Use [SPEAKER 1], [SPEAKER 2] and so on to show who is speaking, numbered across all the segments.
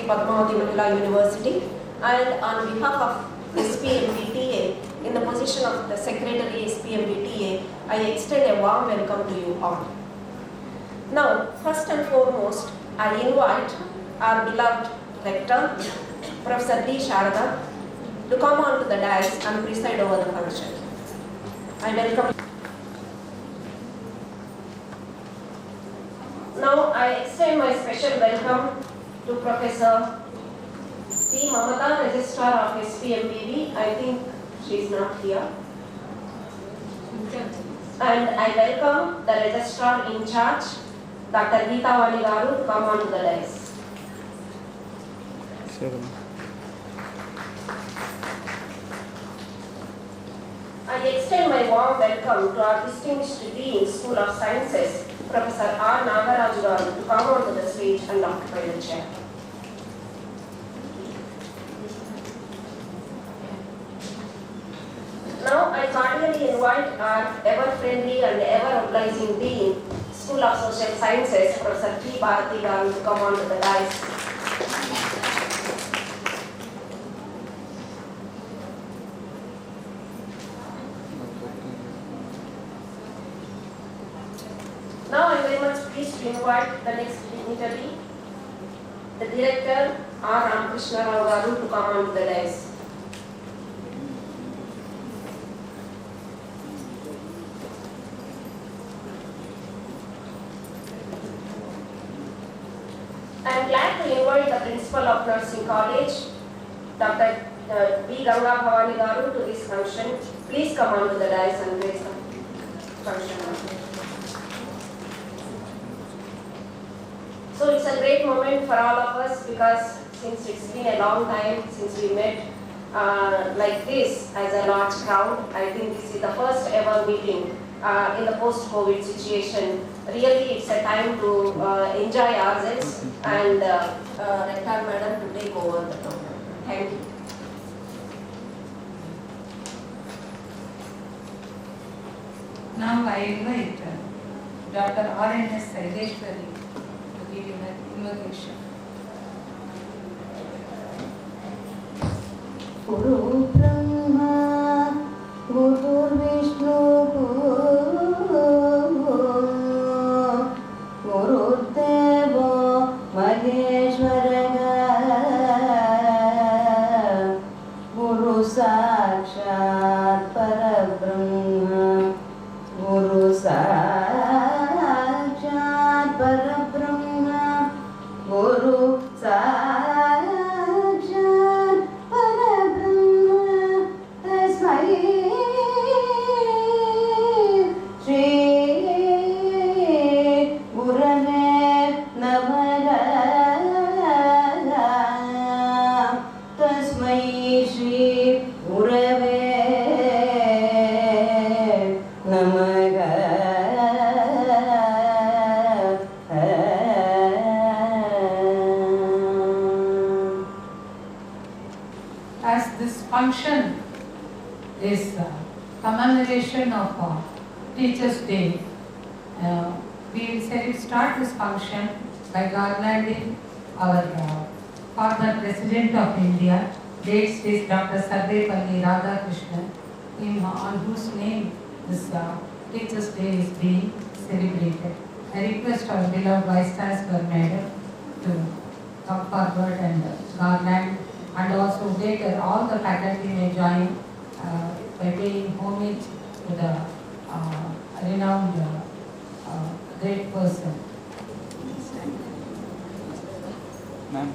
[SPEAKER 1] PADMAVATI Mahila University, and on behalf of SPMVTA, in the position of the Secretary SPMVTA, I extend a warm welcome to you all. Now, first and foremost, I invite our beloved Rector, Professor D. Sharada, to come on to the dais and preside over the function. I welcome. Now, I extend my special welcome to Professor C. Mamata, Registrar of SPMVV. I think she is not here. And I welcome the Registrar in charge, Dr. Geeta Vani Garu, to come on to the dais. I extend my warm welcome to our distinguished Dean, School of Sciences, Professor R. Nagaraj Garu, to come onto the stage and occupy the chair. Now I cordially invite our ever-friendly and ever-obliging Dean, School of Social Sciences, Professor P. Bharati Garu, to come onto the dais. Now I am very much pleased to invite the next dignitary, the Director R. Ramakrishna Rao Garu, to come on to the dais. I am glad to invite the Principal of Nursing College, Dr. B. Ganga Bhavani Garu, to this function. Please come on to the dais and raise the function. So it's a great moment for all of us, because since it's been a long time since we met like this as a large crowd, I think this is the first ever meeting in the post-COVID situation. Really, it's a time to enjoy ourselves, and Rector Madam to take over the program. Thank you.
[SPEAKER 2] Now I invite Dr. R.N.S. Saileshwari to give an invocation.
[SPEAKER 3] Guru Brahma, Guru Vishnu, Guru Deva Maheshwara, Guru Sakshat Parabrahma, Guru Sakshat Parabrahma, Guru Sakshat Parabrahma, Tasmai Shri Gurave Namaha, Tasmai Shri Gurave
[SPEAKER 2] As this function is commemoration of Teachers' Day, we will start this function by garlanding our father President of India, dates is Dr. Sarvepalli Radhakrishnan, on whose name this Teachers' Day is being celebrated. I request our beloved Vice Chancellor Madam to come forward and garland, and also later all the faculty may join by paying homage to the renowned great person.
[SPEAKER 4] Ma'am.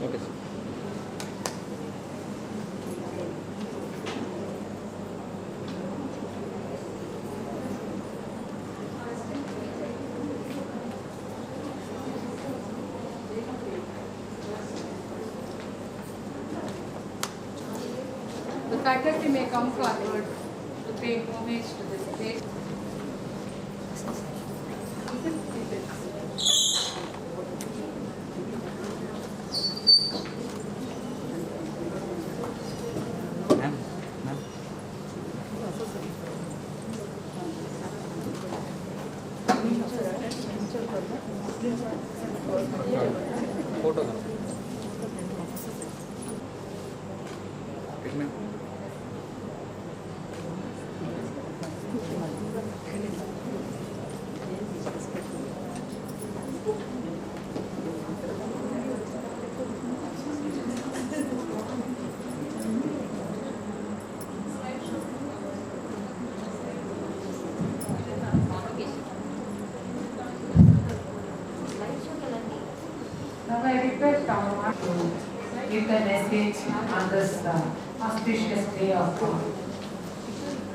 [SPEAKER 4] Okay, sir.
[SPEAKER 2] The faculty may come forward to pay homage to this great.
[SPEAKER 4] Ma'am. Ma'am. Photo. Yes, ma'am.
[SPEAKER 2] Now I request our to give the message on this auspicious day of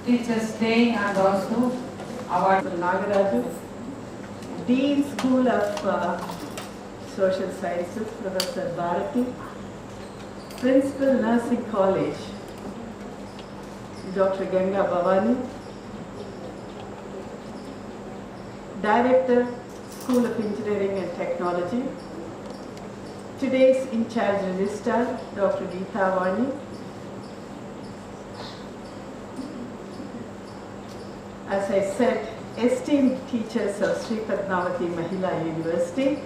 [SPEAKER 2] Teachers' Day, and also our
[SPEAKER 5] Nagaraju, Dean School of Social Sciences, Professor Bharati, Principal Nursing College, Dr. Ganga Bhavani, Director, School of Engineering and Technology, today's in charge registrar, Dr. Geeta Vani, as I said, esteemed teachers of Sri Padmavati Mahila University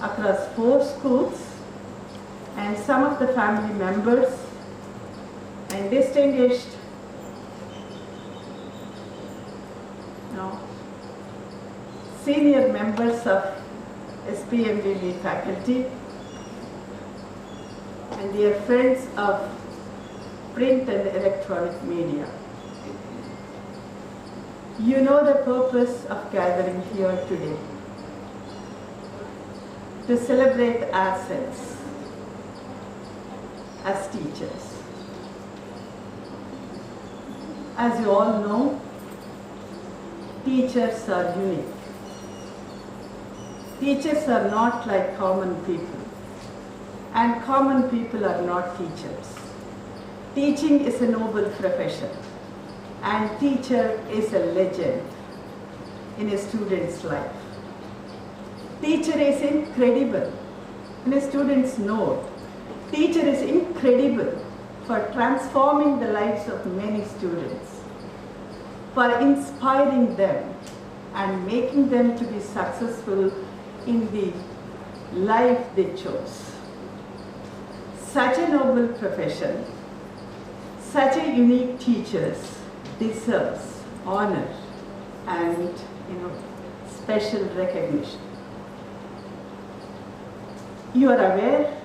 [SPEAKER 5] across 4 schools, and some of the family members and distinguished senior members of SPMVV faculty, and dear friends of print and electronic media. You know the purpose of gathering here today: to celebrate ourselves as teachers. As you all know, teachers are unique. Teachers are not like common people, and common people are not teachers. Teaching is a noble profession, and teacher is a legend in a student's life. Teacher is incredible in a student's note. Teacher is incredible for transforming the lives of many students, for inspiring them and making them to be successful in the life they chose. Such a noble profession, such a unique teachers deserves honor and special recognition. You are aware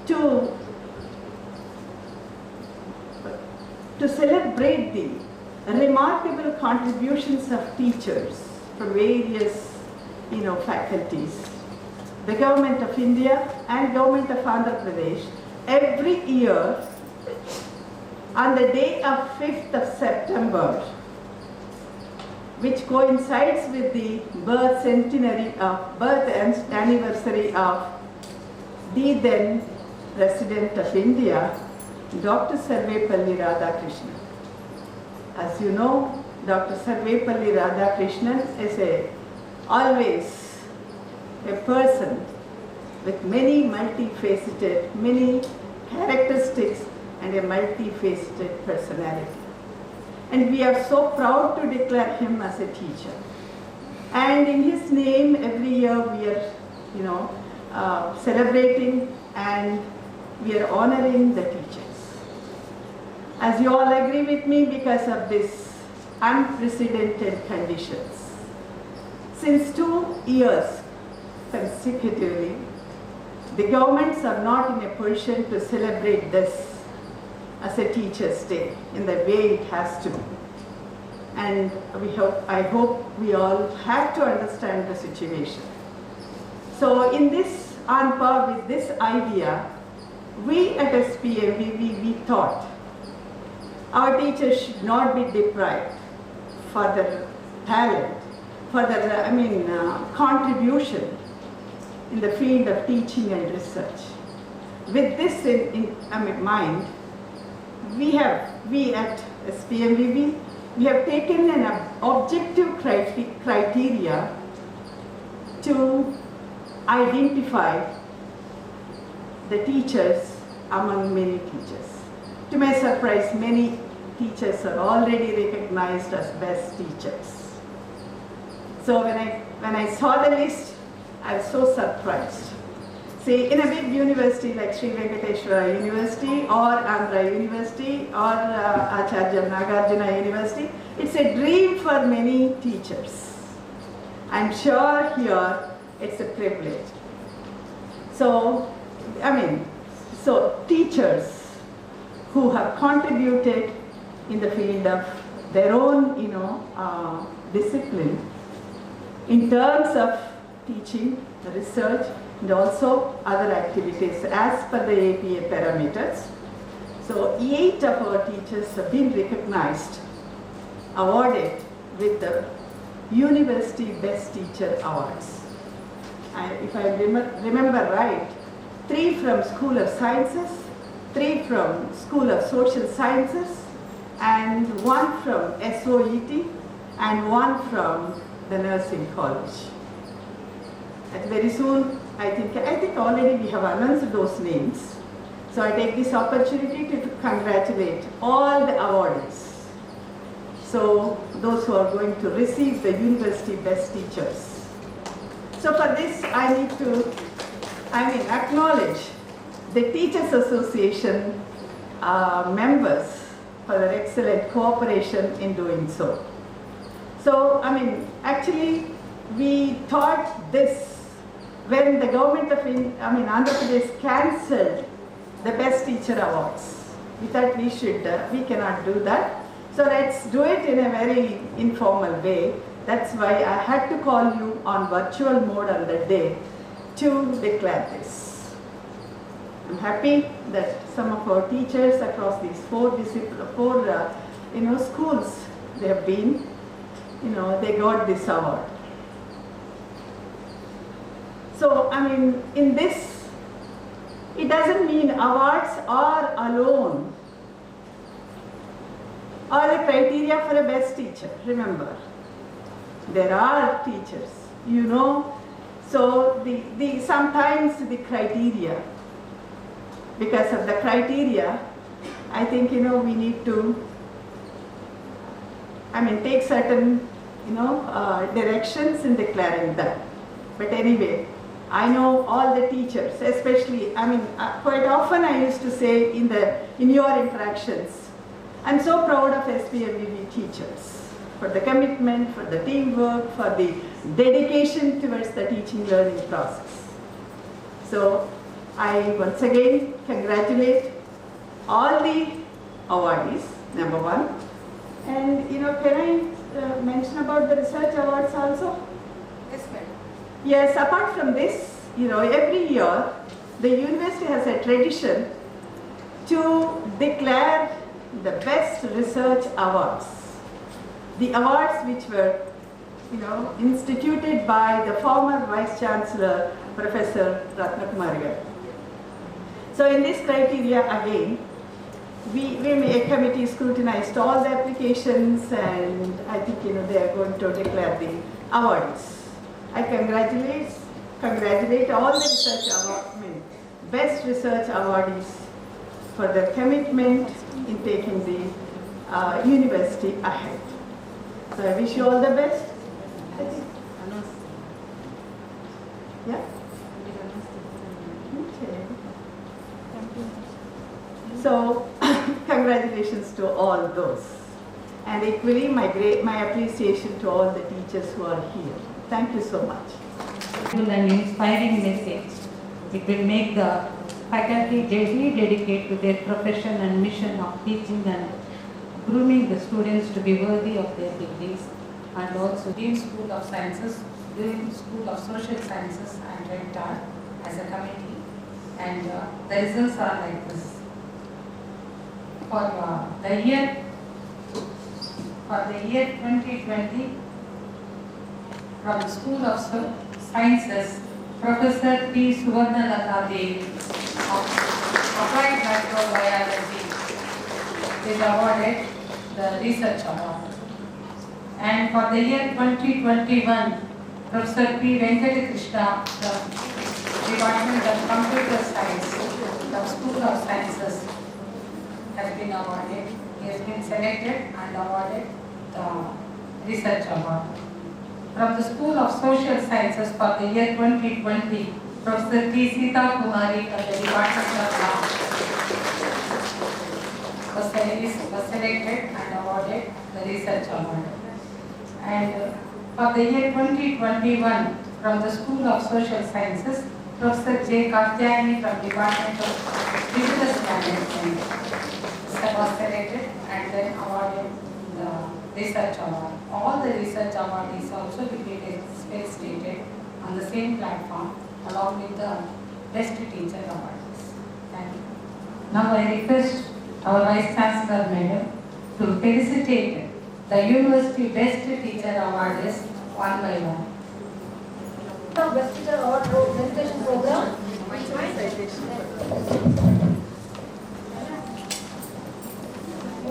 [SPEAKER 5] to celebrate the remarkable contributions of teachers from various faculties. The Government of India and Government of Andhra Pradesh every year on the day of 5th of September, which coincides with the birth anniversary of the then President of India, Dr. Sarvepalli Radhakrishnan. As you know, Dr. Sarvepalli Radhakrishnan is always a person with many multifaceted, many characteristics and a multifaceted personality. And we are so proud to declare him as a teacher. And in his name, every year we are, celebrating and we are honoring the teachers. As you all agree with me, because of this unprecedented conditions, since 2 years consecutively, the governments are not in a position to celebrate this as a Teachers' Day in the way it has to. And I hope we all have to understand the situation. So in this, on par with this idea, we at SPMVV, we thought our teachers should not be deprived for their talent, for their contribution in the field of teaching and research. With this in mind, we at SPMVV, we have taken an objective criteria to identify the teachers among many teachers. To my surprise, many teachers are already recognized as best teachers. So when I saw the list, I was so surprised. See, in a big university like Sri Venkateshwara University or Andhra University or Acharya Nagarjuna University, it's a dream for many teachers. I'm sure here it's a privilege. So, teachers who have contributed in the field of their own, discipline in terms of teaching, research, and also other activities as per the APA parameters. So 8 of our teachers have been recognized, awarded with the University Best Teacher Awards. If I remember right, 3 from School of Sciences, 3 from School of Social Sciences, and 1 from SOET, and 1 from the Nursing College. And very soon, I think already we have announced those names. So I take this opportunity to congratulate all the awardees. So those who are going to receive the University Best Teachers. So for this, I need to acknowledge the Teachers Association members for their excellent cooperation in doing so. So, actually, we thought this when the government of Andhra Pradesh cancelled the Best Teacher Awards. We thought we cannot do that. So let's do it in a very informal way. That's why I had to call you on virtual mode on that day to declare this. I'm happy that some of our teachers across these 4 schools, they have been, they got this award. So, in this, it doesn't mean awards are alone or the criteria for a best teacher. Remember, there are teachers, so sometimes the criteria, because of the criteria, I think, we need to, take certain, directions in declaring that. But anyway, I know all the teachers, especially, quite often I used to say in your interactions, I'm so proud of SPMVV teachers for the commitment, for the teamwork, for the dedication towards the teaching learning process. So I once again congratulate all the awardees, number 1. And can I mention about the research awards also?
[SPEAKER 1] Yes, ma'am.
[SPEAKER 5] Yes, apart from this, every year the university has a tradition to declare the best research awards. The awards which were, instituted by the former Vice Chancellor, Professor Ratnakumar. So in this criteria again, a committee scrutinized all the applications, and I think they are going to declare the awards. I congratulate all the research best research awardees for their commitment in taking the university ahead. So I wish you all the best. Yeah? Okay. So, congratulations to all those. And equally, my appreciation to all the teachers who are here. Thank you so much.
[SPEAKER 2] An inspiring message. It will make the faculty dedicate to their profession and mission of teaching and grooming the students to be worthy of their degrees, and also Dean School of Sciences, Dean School of Social Sciences and Rector as a committee, and the results are like this. For the year 2020, from the School of Sciences, Professor P. Suvarnalata Devi of Applied Microbiology is awarded the Research Award. And for the year 2021, Professor P. Venkatakrishna, the Department of Computer Science, the School of Sciences, has been awarded. He has been selected and awarded the Research Award. From the School of Social Sciences for the year 2020, Professor T. Sita Kumari of the Department of Law was selected and awarded the Research Award. And for the year 2021, from the School of Social Sciences, Professor J. Katyayani from Department of Business Management was selected and then awarded the Research Award. All the Research Awardees also located, stated on the same platform along with the Best Teacher Awards. Thank you. Now I request our Vice Chancellor Madam to felicitate the University Best Teacher Awardees one by one.
[SPEAKER 6] Best Teacher Award presentation program.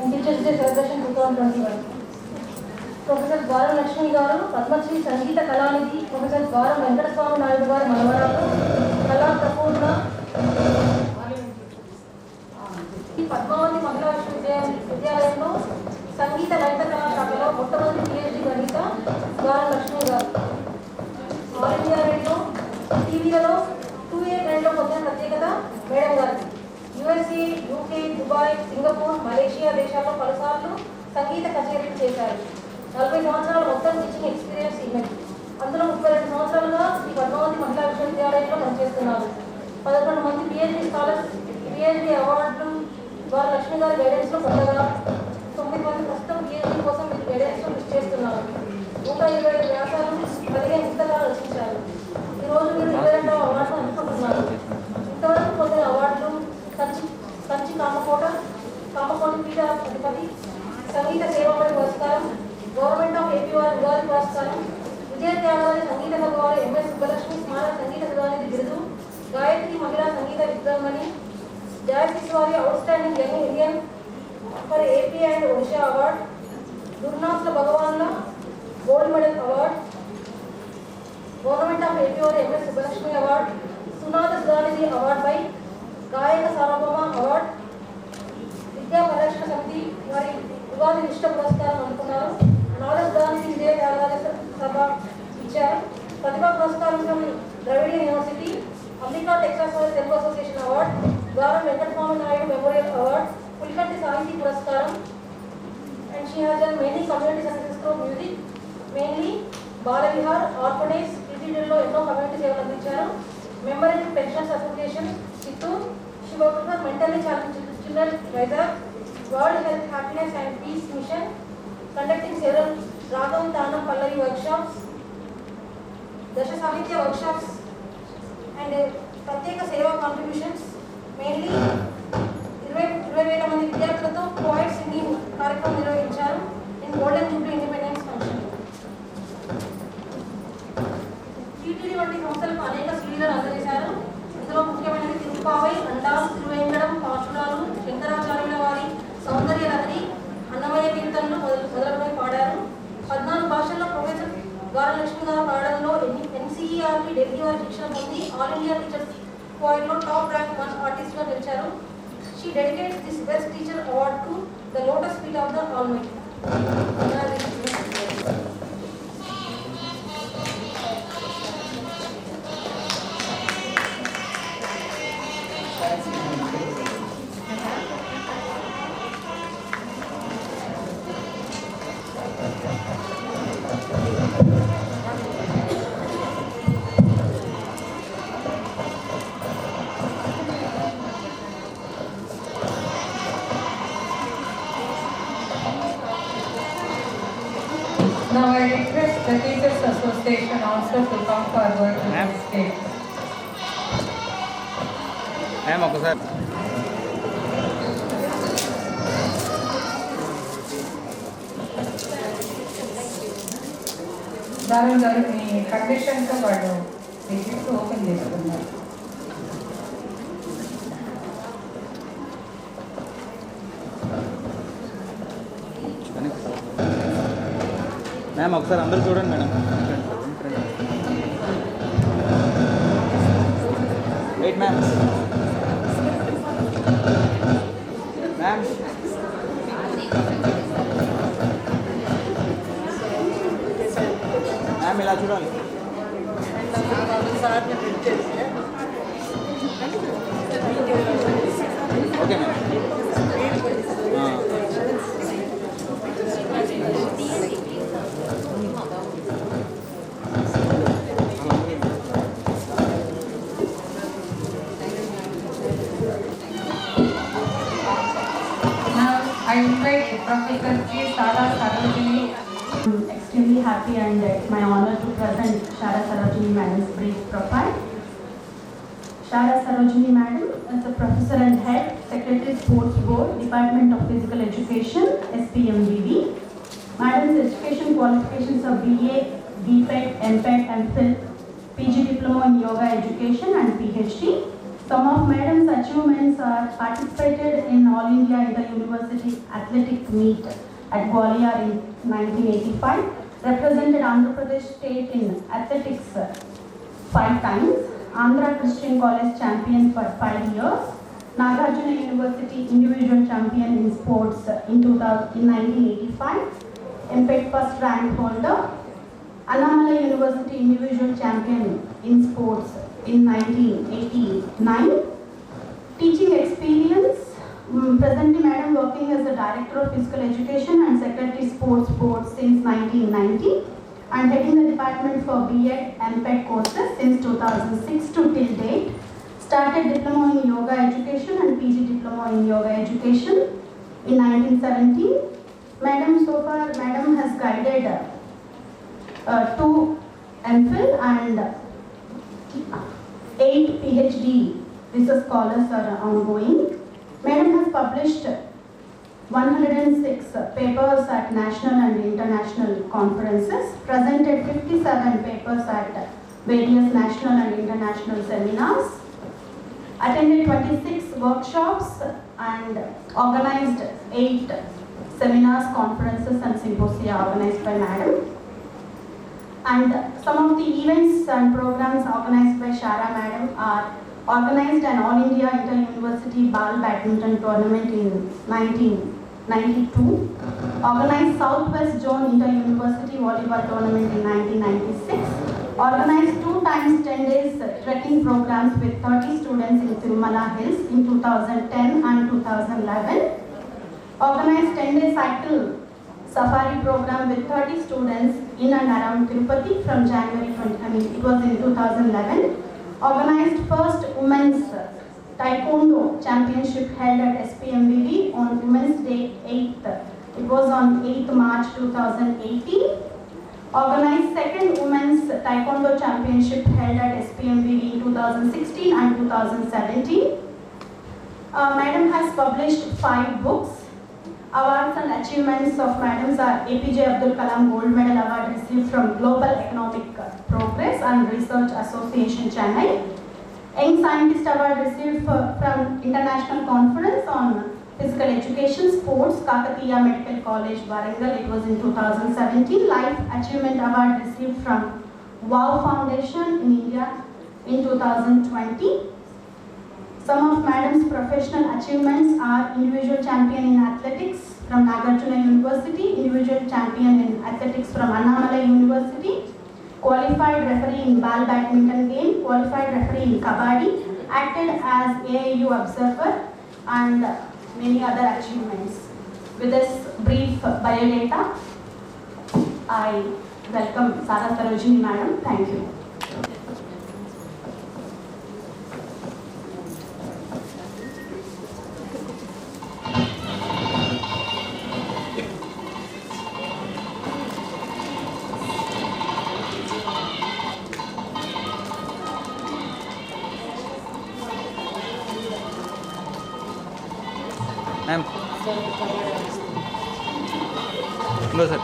[SPEAKER 6] Teachers Day celebration 2021. Professor Garam Lakshmi Garu, Padmashri Sangeeta Kalanidhi, Professor Garam Venkataswamy Naidu Garu Manavaralu, Kala Prapurna, Padmavati Mahila Visvavidyalayanlo, Sangeeta Laita Kala Shakalo, Mottamadi PhD Ganita, Garam Lakshmi Garu. All India Radio, TVలో 2A గంటలో పొందిన ప్రత్యేకత madam గారు. USA, UK, Dubai, Singapore, Malaysia దేశాల్లో పలుసార్లు సంగీత కచేరీలు చేశారు. 40 సంవత్సరాల మొత్తం teaching experience ఈమెకి. అందులో 32 సంవత్సరాలుగా ఈ పద్మావతి మహిళా విశ్వవిద్యాలయంలో పనిచేస్తున్నారు. 11 మంది PhD స్కాలర్స్ PhD అవార్డులు వారు లక్ష్మి గారి గైడెన్స్లో పొందగా 9 మంది ప్రస్తుతం PhD కోసం మీరు గైడెన్స్లో కృషి చేస్తున్నారు. 125 వ్యాసాలు 15 పుస్తకాలు రచించారు. ఈరోజు మీరు 22వ అవార్డును అందుకుంటున్నారు. ఇంతవరకు పొందిన అవార్డులు కంచి కామకోటి పీఠ అధిపతి, సంగీత సేవాపడి పురస్కారం, గవర్నమెంట్ ఆఫ్ ఏపీ వారి ఉగాది పురస్కారం, విజయ త్యాగరాజ సంగీత భగవాన్ ఎంఎస్ సుబ్బలక్ష్మి స్మారక సంగీత ప్రధానిధి బిరుదు, గాయత్రి మహిళా సంగీత విద్వాంమణి, జయశ్రీ వారి outstanding young Indian for AP and Odisha award, గురునాథ్ల భగవాన్ల gold medal award, government of AP వారి MS Subbalakshmi award, Sunada Sudhanidhi award by Gayaka Sarvabhauma award, విద్యా పరిరక్షణ సమితి వారి ఉగాది నిష్ట పురస్కారం అందుకున్నారు. నాలుగు సుధానిధి విజయ త్యాగరాజ సభ ఇచ్చారు. ప్రతిభా పురస్కారం from Dravidian university, America Texas వారి తెలుగు అసోసియేషన్ అవార్డ్, గారం వెంకటస్వామి నాయుడు మెమోరియల్ అవార్డ్, పులికంటి సాహితీ పురస్కారం. And she has done many community services through music, mainly Balavihar, Orphanage, Tirupatiలో ఎన్నో కమ్యూనిటీ సేవలు అందించారు. Member in Pensions Association, Chittoor. She worked for mentally challenged children, Vizag, World Health, Happiness and Peace Mission, conducting several Ragam, Tanam, Pallavi workshops, Dasha Sahitya workshops, and Pratyeka Seva contributions, mainly 20,000 మంది విద్యార్థులతో poet singing కార్యక్రమం నిర్వహించారు in golden Jubilee independence function. TTD వంటి సంస్థలకు అనేక సీడీలను అందజేశారు. ఇందులో ముఖ్యమైనవి తిరుపావై, అండాలు, తిరువేంకడం, పాశురాలు, శంకరాచార్యుల వారి సౌందర్య లహరి, అన్నమయ్య కీర్తనలు మొదలగునవి పాడారు. 14 భాషల్లో ప్రొఫెసర్ గారలక్ష్మి గారు పాడడంలో NCERT ఢిల్లీ వారి శిక్షణ పొంది ఆల్ ఇండియా టీచర్స్ కోయిట్లో టాప్ ర్యాంక్ 1 ఆర్టిస్ట్గా నిలిచారు. She She dedicates this Best Teacher Award to the lotus feet of the Almighty.
[SPEAKER 2] Now I request the Teachers Association also to come forward to
[SPEAKER 4] Ma'am.
[SPEAKER 2] the stage.
[SPEAKER 4] Ma'am ఒకసారి
[SPEAKER 2] దానిలో మీ కండిషన్తో వాళ్ళు register open చేసుకున్నారు.
[SPEAKER 4] Ma'am ఒకసారి అందరూ చూడండి madam. Wait ma'am. Ma'am ma'am ఇలా చూడాలి. Okay ma'am.
[SPEAKER 2] I invite Professor G. Sara Sarojini.
[SPEAKER 7] I'm extremely happy and it's my honor to present Shara Sarojini Madam's brief profile. Shara Sarojini Madam is a professor and head, Secretary Sports Board, Department of Physical Education, SPMVV. Madam's education qualifications are BA, BPED, MPED, MPhil, PG Diploma in Yoga Education and PhD. Some of Madam's achievements are participated in All India Inter-University Athletic Meet at Gwalior in 1985, represented Andhra Pradesh State in athletics 5 times, Andhra Christian College champion for 5 years, Nagarjuna University individual champion in sports in 1985, MPED first rank holder, Annamalai University individual champion in sports in 1989. Teaching experience, presently Madam working as the Director of Physical Education and Secretary Sports Board since 1990 and heading the department for B.Ed. MPED courses since 2006 to till date. Started Diploma in Yoga Education and PG Diploma in Yoga Education in 1917. Madam, so far Madam has guided 2 MPhil and 8 PhD research scholars are ongoing. Madam has published 106 papers at national and international conferences, presented 57 papers at various national and international seminars, attended 26 workshops and organized 8 seminars, conferences and symposia organized by Madam. And some of the events and programs organized by Shara Madam are organized an All India Inter-University Ball Badminton Tournament in 1992, organized Southwest Zone Inter-University Volleyball Tournament in 1996, organized 2 times 10 days trekking programs with 30 students in Tirumala Hills in 2010 and 2011, organized 10-day cycle safari program with 30 students in and around Tirupati from January 20, it was in 2011. Organized first Women's Taekwondo Championship held at SPMVV on Women's Day 8th. It was on 8th March 2018. Organized second Women's Taekwondo Championship held at SPMVV in 2016 and 2017. Madam has published 5 books. Awards and achievements of Madams are APJ Abdul Kalam Gold Medal Award received from Global Economic Progress and Research Association Chennai. Young Scientist Award received from International Conference on Physical Education Sports, Kakatiya Medical College, Warangal. It was in 2017. Life Achievement Award received from WOW Foundation in India in 2020. Some of Madam's professional achievements are individual champion in athletics from Nagarjuna University, individual champion in athletics from Annamalai University, qualified referee in ball badminton game, qualified referee in kabaddi, acted as AIU observer, and many other achievements. With this brief biodata, I welcome Sara Sarojini Madam. Thank you.
[SPEAKER 4] Ma'am. No, sir.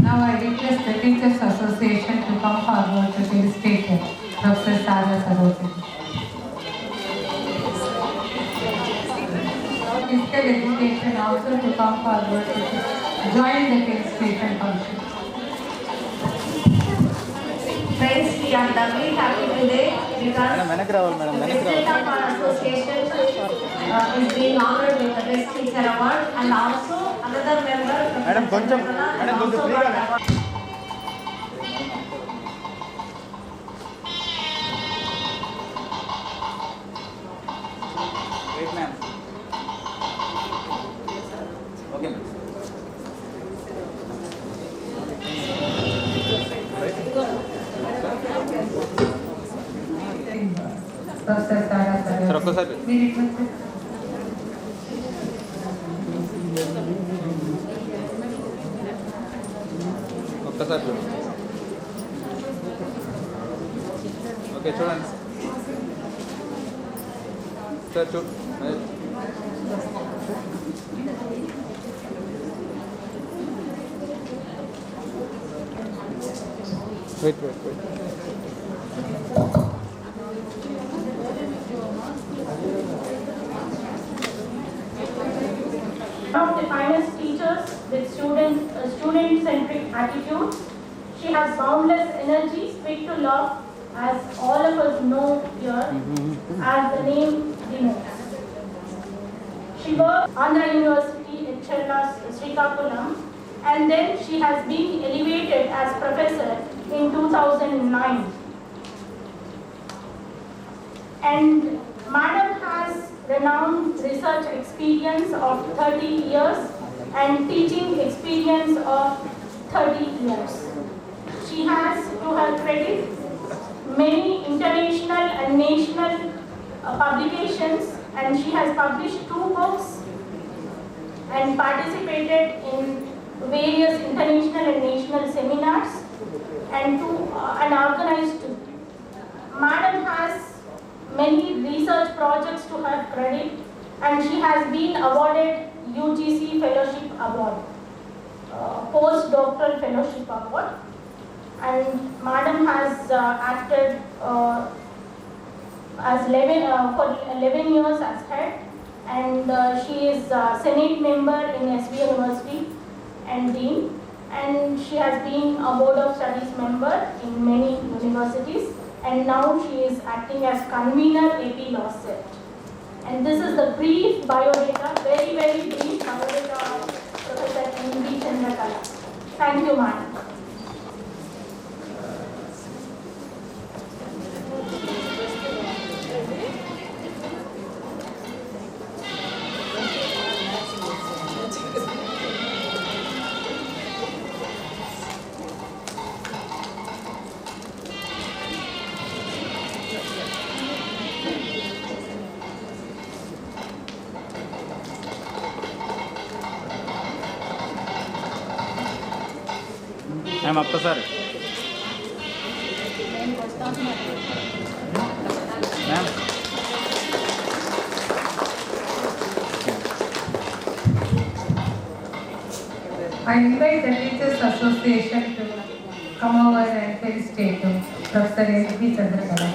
[SPEAKER 2] Now I request the Teachers Association to come forward to felicitate Professor Sara Sarojini. Physical education also to come forward to join the felicitation function.
[SPEAKER 1] Friends, we are doubly happy today because
[SPEAKER 4] Madam,
[SPEAKER 1] the president of our association is being honored with the Best Teacher Award, and also another member,
[SPEAKER 4] Madam,
[SPEAKER 1] Professor
[SPEAKER 4] koncham-
[SPEAKER 1] Chandra,
[SPEAKER 4] Madam,
[SPEAKER 1] also
[SPEAKER 4] koncham
[SPEAKER 1] got
[SPEAKER 4] freega.
[SPEAKER 1] award.
[SPEAKER 4] Wait, ma'am. Okay, ma'am.
[SPEAKER 2] Professor Sara Sarojini.
[SPEAKER 4] Sir, ఒక్కసారి.
[SPEAKER 2] We request it.
[SPEAKER 4] ఒక్కసారి చూడండి. Okay చూడండి sir wait
[SPEAKER 7] One of the finest teachers with student-centric attitude. She has boundless energy, quick to love, as all of us know here, as the name denotes. She worked on the University in Cherlas, Srikakulam, and then she has been elevated as professor in 2009. And Madam has renowned research experience of 30 years and teaching experience of 30 years. She has, to her credit, many international and national publications, and she has published 2 books and participated in various international and national seminars and organized 2. Madam has many research projects to her credit, and she has been awarded UGC Fellowship Award, Postdoctoral Fellowship Award, and Madam has acted as for 11 years as head, and she is Senate member in SB University and Dean, and she has been a Board of Studies member in many universities, and now she is acting as convener AP Law Set. And this is the brief biodata, very brief biodata of Professor N.B. Chandrakala. Thank you, Madam.
[SPEAKER 4] Ma'am आपको sir ma'am
[SPEAKER 2] I invite the Teachers Association to come over and felicitate Professor N.B. Chandrakala.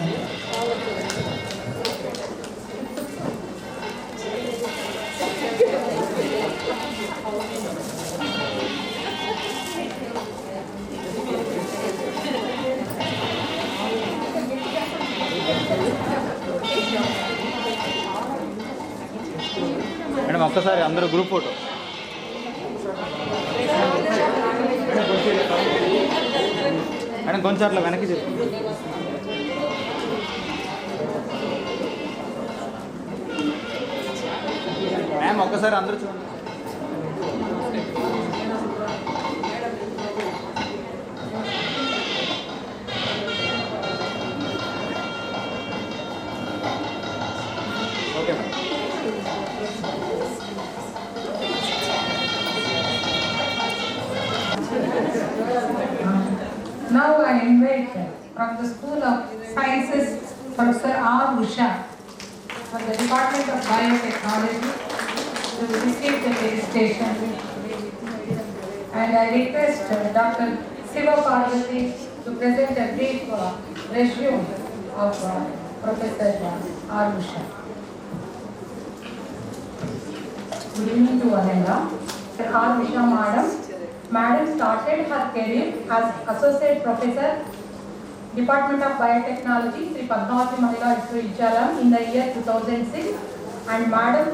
[SPEAKER 4] ఒక్కసారి అందరూ group photo. Madam కొంచెం అట్లా వెనక్కి చెప్పు. Ma'am ఒక్కసారి అందరూ చూడండి. Okay ma'am.
[SPEAKER 2] Now I invite from the School of Sciences Professor R. Usha from the Department of Biotechnology to receive the felicitation. And I request Dr. Tirupati to present a brief resume of Professor R. Usha. Good evening to one and all. R. Usha Madam started her career as Associate Professor, Department of Biotechnology, Sri PADMAVATI Mahila Visvavidyalayam in the year 2006, and Madam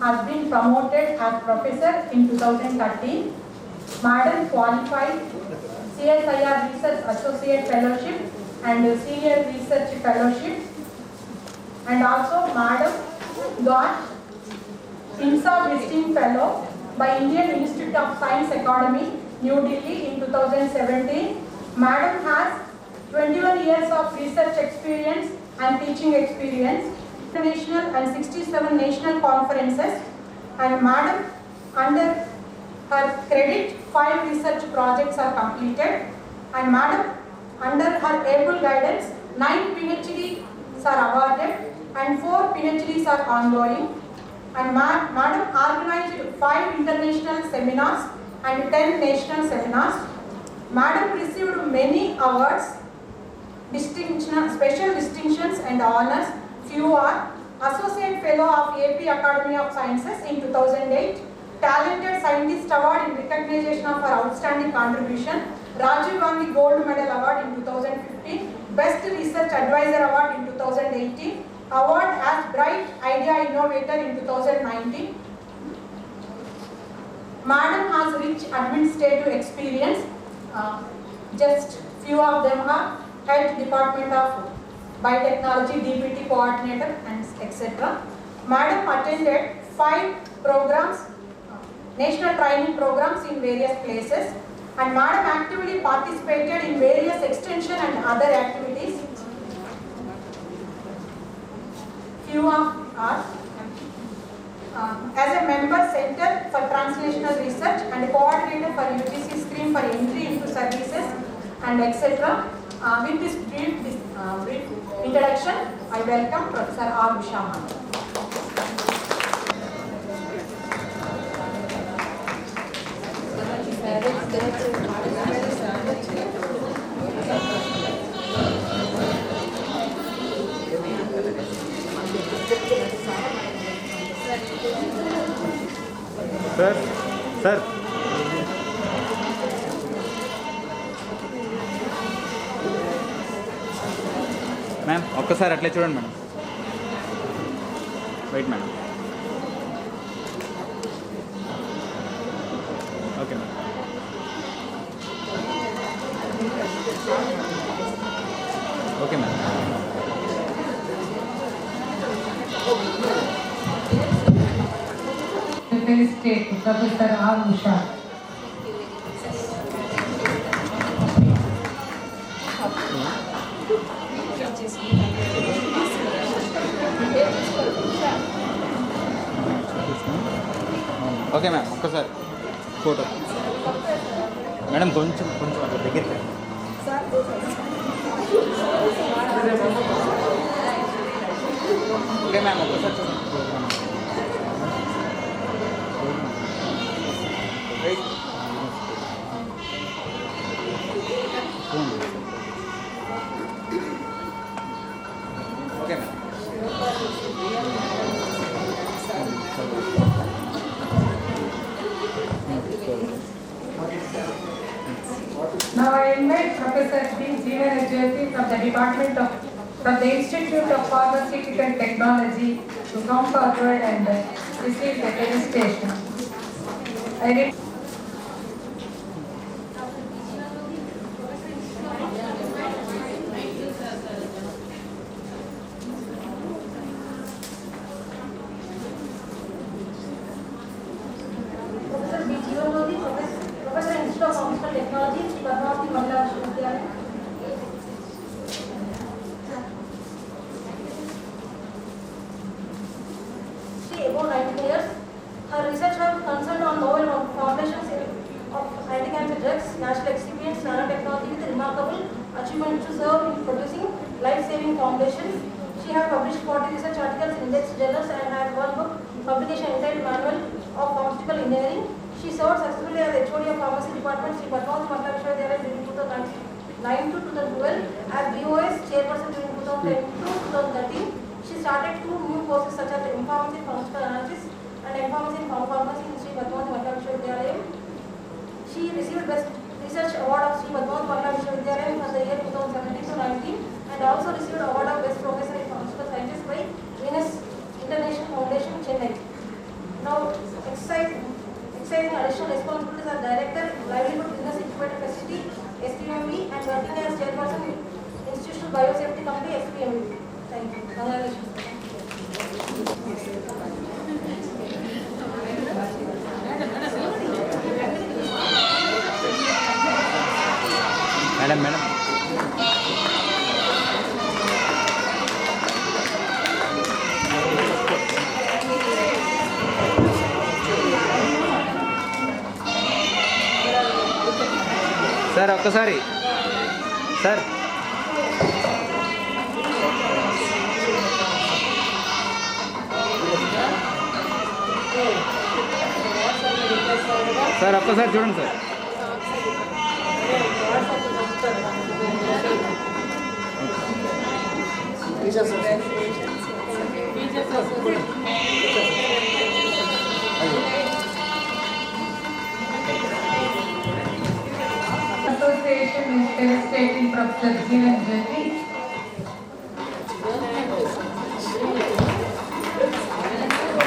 [SPEAKER 2] has been promoted as Professor in 2013. Madam qualified CSIR Research Associate Fellowship and Senior Research Fellowship, and also Madam got INSA Visiting Fellow by Indian Institute of Science Academy, New Delhi in 2017. Madam has 21 years of research experience and teaching experience, international and 67 national conferences, and Madam under her credit 5 research projects are completed, and Madam under her able guidance 9 PhDs are awarded and 4 PhDs are ongoing. And Madam organized 5 international seminars and 10 national seminars. Madam received many awards, special distinctions and honors. Few are Associate Fellow of AP Academy of Sciences in 2008, Talented Scientist Award in recognition of her outstanding contribution, Rajiv Gandhi Gold Medal Award in 2015, Best Research Advisor Award in 2018, Award as Bright Idea Innovator in 2019. Madam has rich administrative experience. Just few of them are Head Department of Biotechnology, DPT Coordinator, and etc. Madam attended 5 programs, national training programs in various places, and Madam actively participated in various extension and other activities. Few of are as a member Center for Translational Research and coordinator for UGC Scheme for Entry into Services and etc. With this brief introduction, I welcome Professor R. Usha.
[SPEAKER 4] Sir ma'am ఒక్కసారి అట్లే చూడండి madam. Wait madam. Okay madam. Okay madam.
[SPEAKER 2] Felicitate Professor R. Usha.
[SPEAKER 4] Okay ma'am ఒక్కసారి photo madam కొంచెం అట్లా దగ్గర. Okay ma'am ఒక్కసారి చూడండి. Okay ma'am.
[SPEAKER 2] Now I invite Professor D. Jeevan from the Department of, from the Institute of Pharmaceutical Technology to come forward and receive the felicitation. I request
[SPEAKER 6] Professor B. Tirupati, Professor Institute of Pharmaceutical Technology, Sri PADMAVATI Mahila Visvavidyalaya. She above 90 years. Her research work concerned on novel formulations of anti-cancer drugs, natural excipients, nanotechnology with remarkable achievement to serve in producing life-saving formulations. She has published 40 research articles in indexed journals and has one book publication entitled Manual of Pharmaceutical Engineering. She served successfully as HOD of Pharmacy Department, Sri PADMAVATI Mahila Visvavidyalaya during 2009 to 2012, as BOS chairperson during 2010 to 2013. She started 2 new courses such as M.Pharmacy in Pharmaceutical Analysis and M.Pharmacy in Pharmacy in Sri PADMAVATI Mahila Visvavidyalaya. She received Best Research Award of Sri PADMAVATI Mahila Visvavidyalaya for the year 2017 to 19 and also received Award of Best Professor in Pharmaceutical Sciences by Venus International Foundation, Chennai. Now, exercising additional responsibilities as Director, Livelihood Business Incubator Facility, SPMV, and working as Chairperson, Institutional Biosafety Company, SPMVV. Thank you. Congratulations.
[SPEAKER 4] Madam. Sir ఒక్కసారి sir sir ఒక్కసారి చూడండి sir
[SPEAKER 2] Association is felicitating Professor Jeevan Jyoti.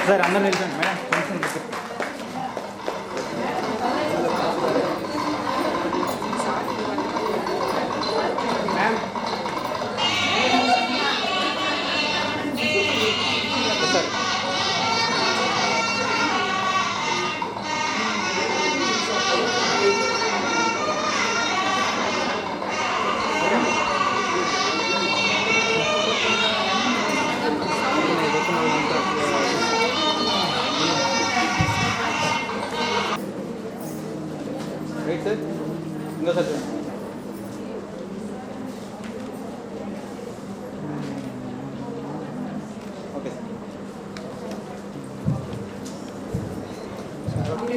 [SPEAKER 4] Sir అందరూ నిలిచండి madam కొంచెం దగ్గర. Sir right sir ఇంకోసారి చూడండి. Okay sir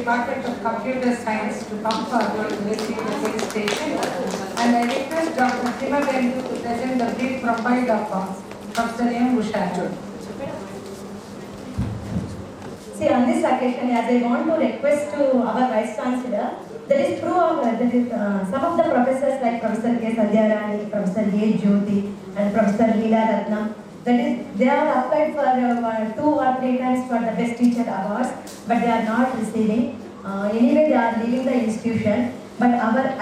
[SPEAKER 2] Department of Computer Science to come forward to receive the felicitation. And I request Dr. Simabendu to present the brief profile of Professor M. Usha.
[SPEAKER 8] See, on this occasion, as I want to request to our Vice Chancellor, there is some of the professors like Professor K. Sandhyarani, Professor A. Jyoti, and Professor Leela Ratnam, that is, they are applied for 2 or 3 times for the Best Teacher Awards, but they are not receiving. Anyway, they are leaving the institution. But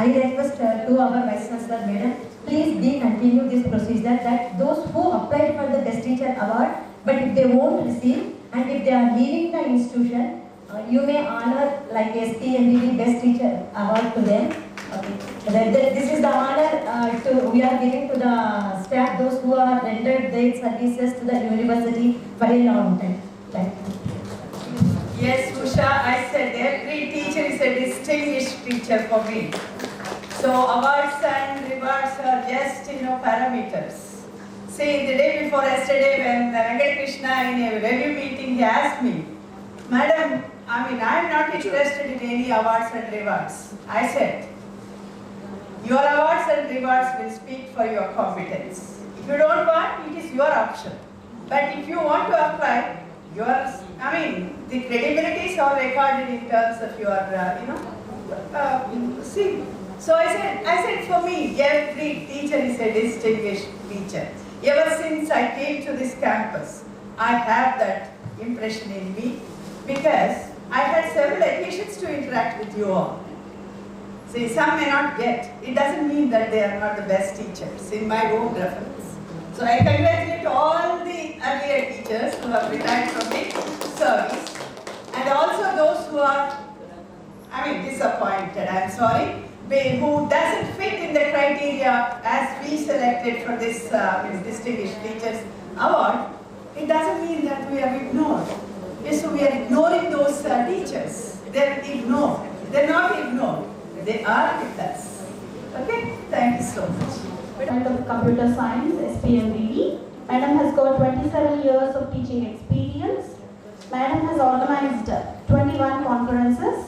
[SPEAKER 8] I request to our Vice Chancellor, Madam, please continue this procedure that those who applied for the Best Teacher Award, but if they won't receive, and if they are leaving the institution, you may honor like SPMVV Best Teacher Award to them. Okay. This is the honor we are giving to the staff, those who are rendered their services to the university for a long time. Thank you.
[SPEAKER 5] Yes, Usha, I said every teacher is a distinguished teacher for me. So awards and rewards are just, parameters. See, the day before yesterday when Venkat Krishna in a review meeting, he asked me, Madam, I am not interested in any awards and rewards. I said, your awards and rewards will speak for your competence. If you don't want, it is your option. But if you want to apply, the credibility is all recorded in terms of your, see. So I said for me, every teacher is a distinguished teacher. Ever since I came to this campus, I have that impression in me because I had several occasions to interact with you all. See, some may not get. It doesn't mean that they are not the best teachers in my own reference. So I congratulate all the earlier teachers who have retired from the service and also those who are, disappointed, I'm sorry, who doesn't fit in the criteria as we selected for this Distinguished Teachers Award. It doesn't mean that we are ignored. Yes, so we are ignoring those teachers. They're ignored. They're not ignored. They are with us. Okay? Thank you so much.
[SPEAKER 7] Department of Computer Science, SPMVV. Madam has got 27 years of teaching experience. Madam has organized 21 conferences.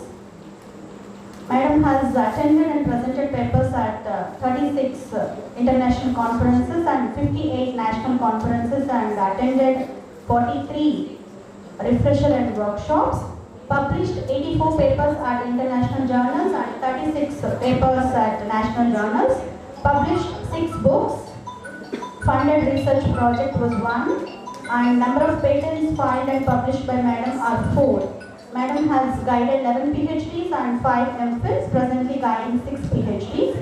[SPEAKER 7] Madam has attended and presented papers at 36 international conferences and 58 national conferences and attended 43 refresher and workshops. Published 84 papers at international journals and 36 papers at national journals. Published 6 books. Funded research project was 1. And number of patents filed and published by Madam are 4. Madam has guided 11 PhDs and 5 MPhils, presently guiding 6 PhDs.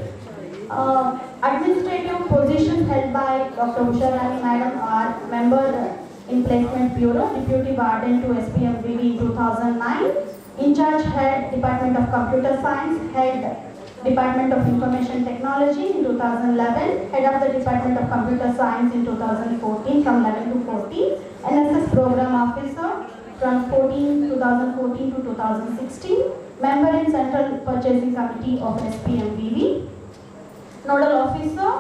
[SPEAKER 7] Administrative positions held by Dr. Usha Rani Madam are Member in Placement Bureau, Deputy Warden to SPMVV in 2009, In charge Head Department of Computer Science, Head Department of Information Technology in 2011, Head of the Department of Computer Science in 2014, from 11 to 14, NSS Program Officer from 2014 to 2016, Member in Central Purchasing Committee of SPMVV, Nodal Officer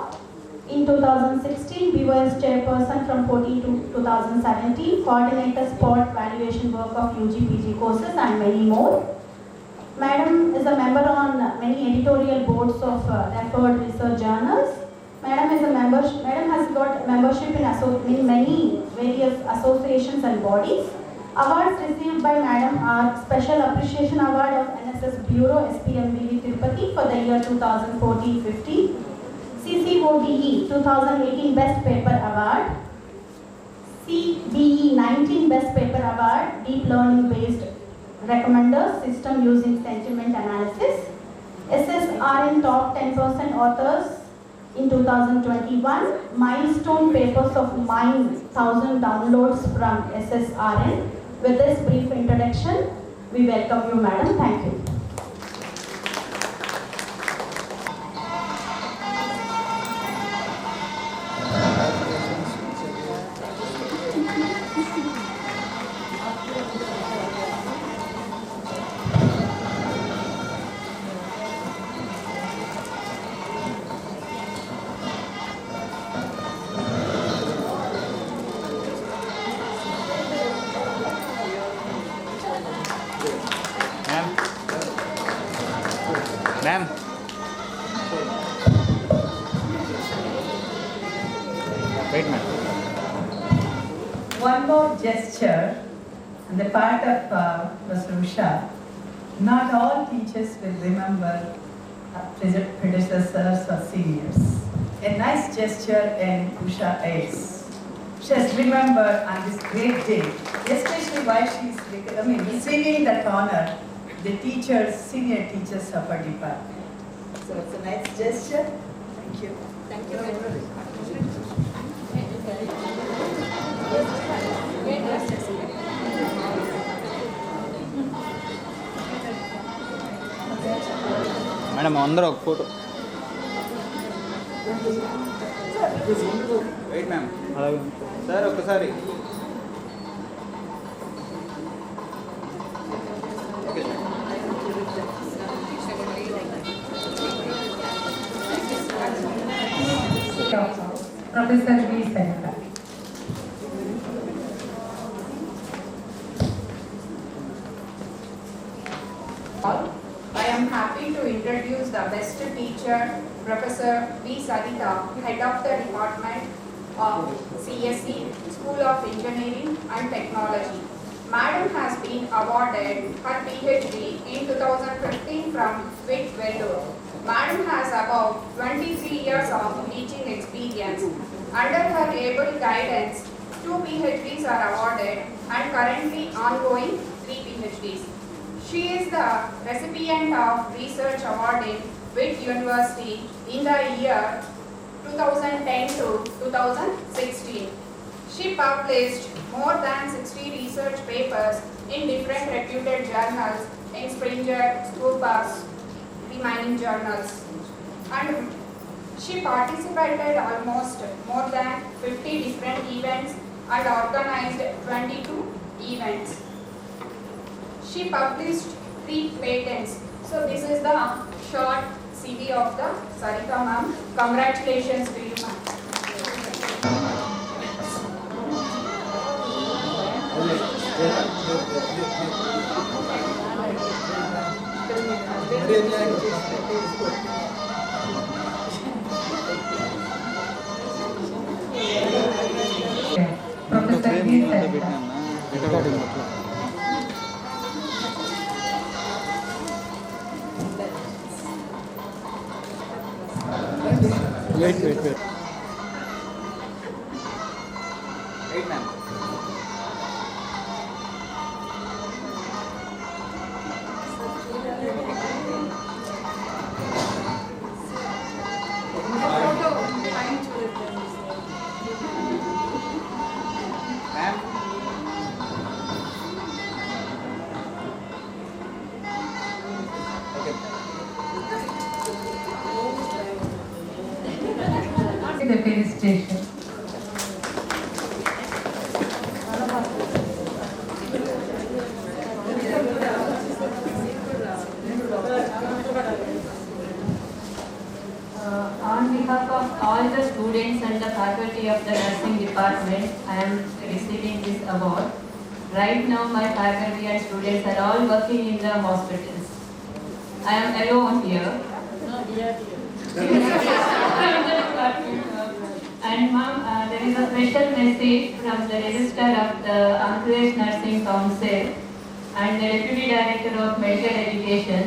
[SPEAKER 7] in 2016, BOS Chairperson from 14 to 2017, Coordinator Sport Valuation Work of UG PG courses and many more. Madam is a member on many editorial boards of referred research journals. Madam has got membership in many various associations and bodies. Awards received by Madam are Special Appreciation Award of NSS Bureau SPMVV Tirupati for the year 2014-15, CCODE 2018 Best Paper Award, CBE 19 Best Paper Award, Deep Learning Based Recommenders System Using Sentiment Analysis, SSRN Top 10% Authors in 2021, Milestone Papers of Mine 1000 Downloads from SSRN. With this brief introduction, we welcome you, Madam. Thank you.
[SPEAKER 4] Ma'am. Wait, ma'am.
[SPEAKER 5] One more gesture on the part of Mr. Usha. Not all teachers will remember predecessors or seniors. A nice gesture in Usha is. She has remembered on this great day, especially while she is receiving that honor, the teachers, senior teachers of her department. So it's a nice gesture. Thank you. Thank you very much.
[SPEAKER 4] Madam, అందరూ ఒక photo. Wait ma'am. అలాగే sir ఒక్కసారి. Okay sir.
[SPEAKER 2] Professor V. Senator.
[SPEAKER 9] I am happy to introduce the best teacher, Professor V. Sarita, Head of the Department of CSE, School of Engineering and Technology. Madam has been awarded her PhD in 2015 from WIT Vellore. Madam has about 23 years of teaching experience. Under her able guidance, 2 PhDs are awarded and currently ongoing 3 PhDs. She is the recipient of research awarded with university in the year 2010 to 2016. She published more than 60 research papers in different reputed journals in Springer, Scopus, remaining journals. And she participated almost more than 50 different events and organized 22 events. She published 3 patents. So this is the short CV of the Sarika ma'am. Congratulations to you, ma'am.
[SPEAKER 2] Professor V. Sarita.
[SPEAKER 4] Wait. Wait, ma'am. Ma'am. Okay.
[SPEAKER 2] The felicitation.
[SPEAKER 10] On behalf of all the students and the faculty of the nursing department, I am receiving this award. Right now, my faculty and students are all working in the hospitals. I am alone here. And ma'am, there is a special message from the Registrar of the Andhra Nursing Council and the Deputy Director of Medical Education.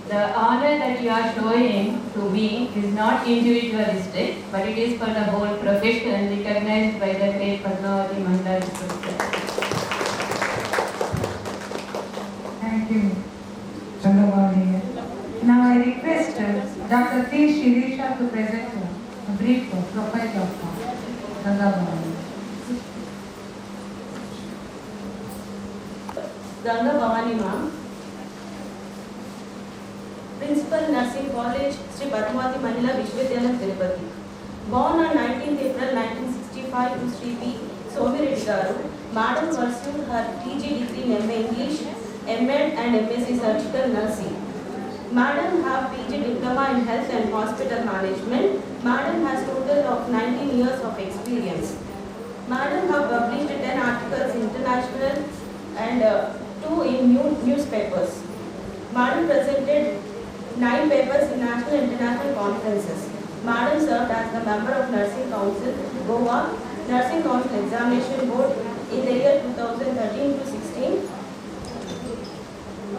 [SPEAKER 10] The honor that you are showing to me is not individualistic, but it is for the whole profession recognized by the great Padmavati Mahila Visvavidyalayam.
[SPEAKER 2] Thank you, Chandravali. Now I request Dr. T. Shirisha to present a brief profile of Chandravali.
[SPEAKER 11] Ganga Bhavani ma'am, Principal Nursing College, Sri Padmavati Mahila Visvavidyalayam, Tirupati. Born on 19th April 1965 to Sri B. Somireddy Garu, Madam pursued her PG degree in MA English, MEd and MSc Surgical Nursing. Madam have PG Diploma in Health and Hospital Management. Madam has total of 19 years of experience. Madam have published 10 articles international and 2 in newspapers. Madam presented 9 papers in national and international conferences. Madam served as the member of Nursing Council, Goa, Nursing Council Examination Board in the year 2013 to 16.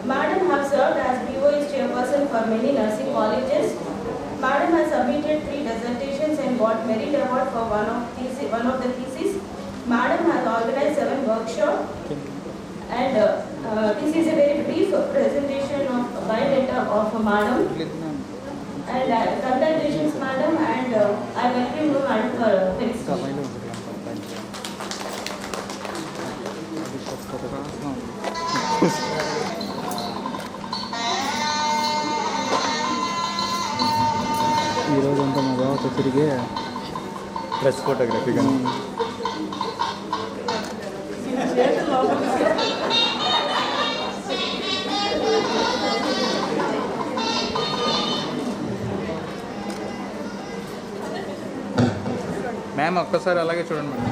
[SPEAKER 11] Madam have served as BOS chairperson for many nursing colleges. Madam has submitted 3 dissertations and got merit award for one of the theses. Madam has organized 7 workshops. And this is a very brief presentation of biodata of Madam. And congratulations, Madam, and I welcome you, Madam, for felicitation.
[SPEAKER 4] ఈ రోజంతా మా బావతో తిరిగి dress photography కానీ ma'am ఒక్కసారి అలాగే చూడండి madam.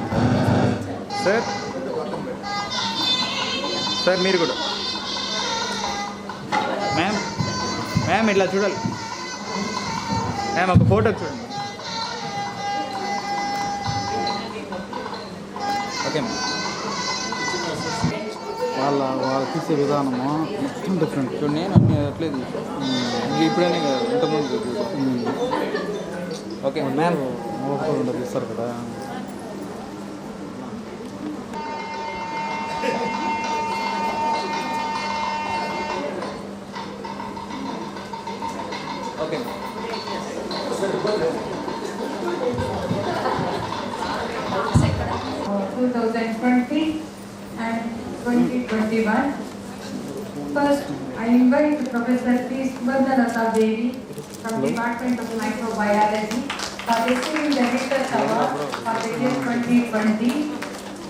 [SPEAKER 4] Sir sir మీరు కూడా మ్యామ్ మ్యామ్ ఇట్లా చూడాలి మ్యామ్ ఒక ఫోటో చూడండి. Okay ma'am. వాళ్ళు తీసే విధానము డిఫరెంట్. చూడండి నేను అన్నీ అట్లేదు ఇప్పుడైనా కదా ఇంతకుముందు. ఓకే మ్యామ్ ఉండదు ఇస్తారు కదా.
[SPEAKER 2] 2020 and 2021. First, I invite Professor P. Subandhanata Devi from Department of Microbiology for receiving the Research Award for the year 2020,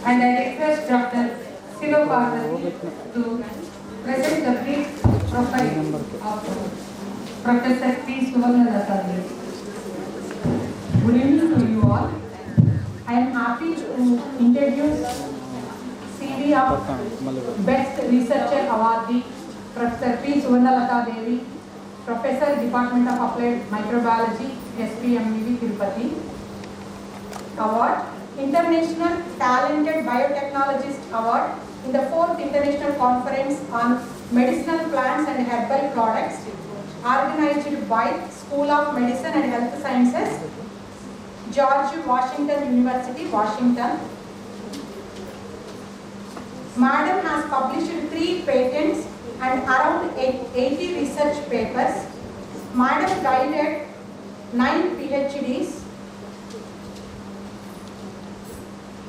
[SPEAKER 2] and I request Dr. Tirupati to present the brief profile of Professor P. Subandhanata Devi.
[SPEAKER 12] Good evening to you all. I am happy to introduce CV of Best Researcher Awardee, Professor P. Subandhanata Devi, Professor, Department of Applied Microbiology, SPMVV, Tirupati. Award, International Talented Biotechnologist Award in the 4th International Conference on Medicinal Plants and Herbal Products, organized by School of Medicine and Health Sciences, George Washington University, Washington. Madam has published 3 patents and around 80 research papers. Madam guided 9 PhDs.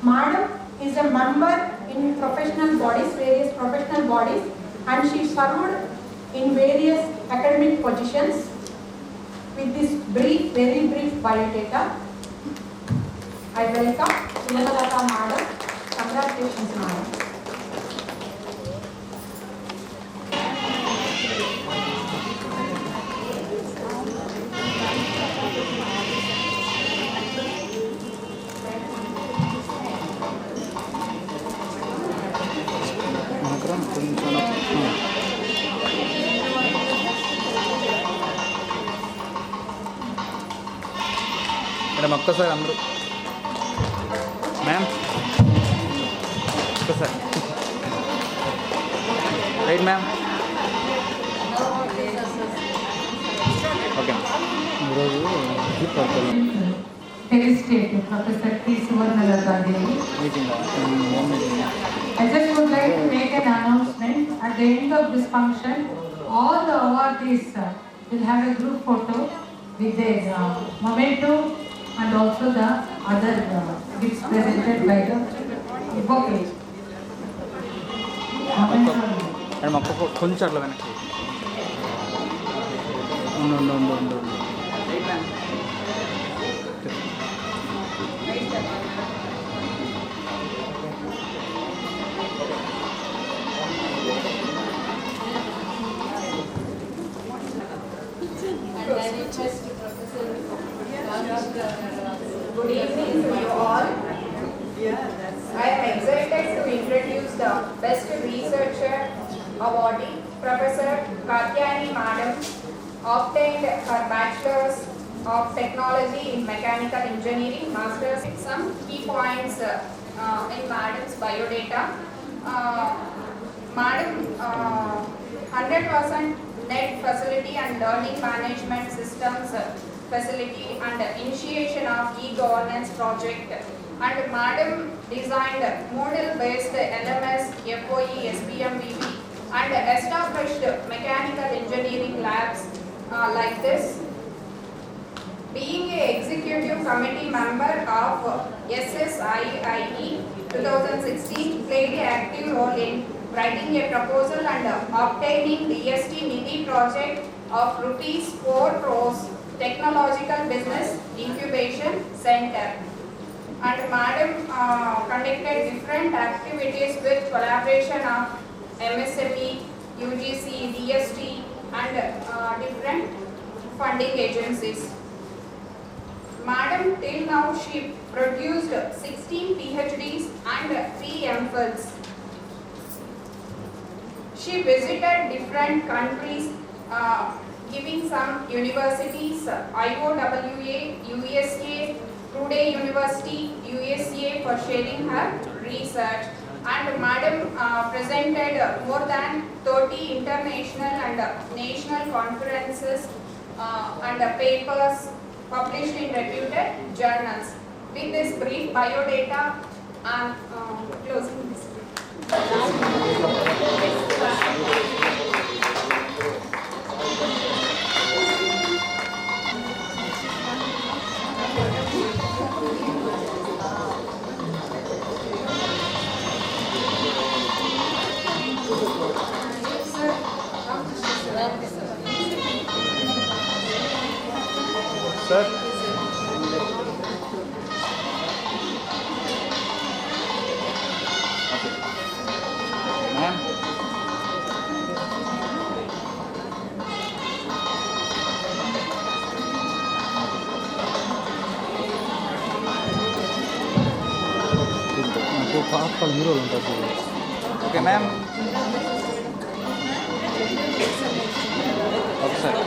[SPEAKER 12] Madam is a member in professional bodies, various professional bodies, and she served in various academic positions. With this brief, very brief biodata, I welcome Subandhanata Madam. Congratulations, Madam.
[SPEAKER 4] Madam ఒక్కసారి అందరూ ma'am ఒక్కసారి right ma'am okay ఈరోజు
[SPEAKER 2] Professor P. Subandhanata Devi.
[SPEAKER 4] Meeting
[SPEAKER 2] I just would like to make an announcement. At the end of this function, all the awardees will have a group photo with their memento and also the other gifts presented by the bouquet.
[SPEAKER 4] Madam ఒక్క కొంచెం అట్లా వెనక్కి ఉండు
[SPEAKER 9] Good evening to you all. I am excited to introduce the Best Researcher Awardee, Professor Katyani Madam, obtained her Bachelor's of Technology in Mechanical Engineering, Master's. Some key points in Madam's biodata. Madam, 100% net facility and learning management systems facility and initiation of e-governance project, and Madam designed model-based LMS, FOE, SPMVV and established mechanical engineering labs like this. Being an executive committee member of SSIIE 2016, played an active role in writing a proposal and obtaining DST Nidhi project of ₹4 crores Technological Business Incubation Center. And Madam conducted different activities with collaboration of MSME, UGC, DST and different funding agencies. Madam, till now she produced 16 PhDs and 3 MPhils. She visited different countries, giving some universities, IOWA, USA, Purdue University, USA for sharing her research. And Madam presented more than 30 international and national conferences and papers published in reputed journals. With this brief biodata, I am closing this.
[SPEAKER 4] Sir. Okay. Ma'am. నాకు పాప హీరోలు ఉంటుంది. Okay ma'am. Okay sir.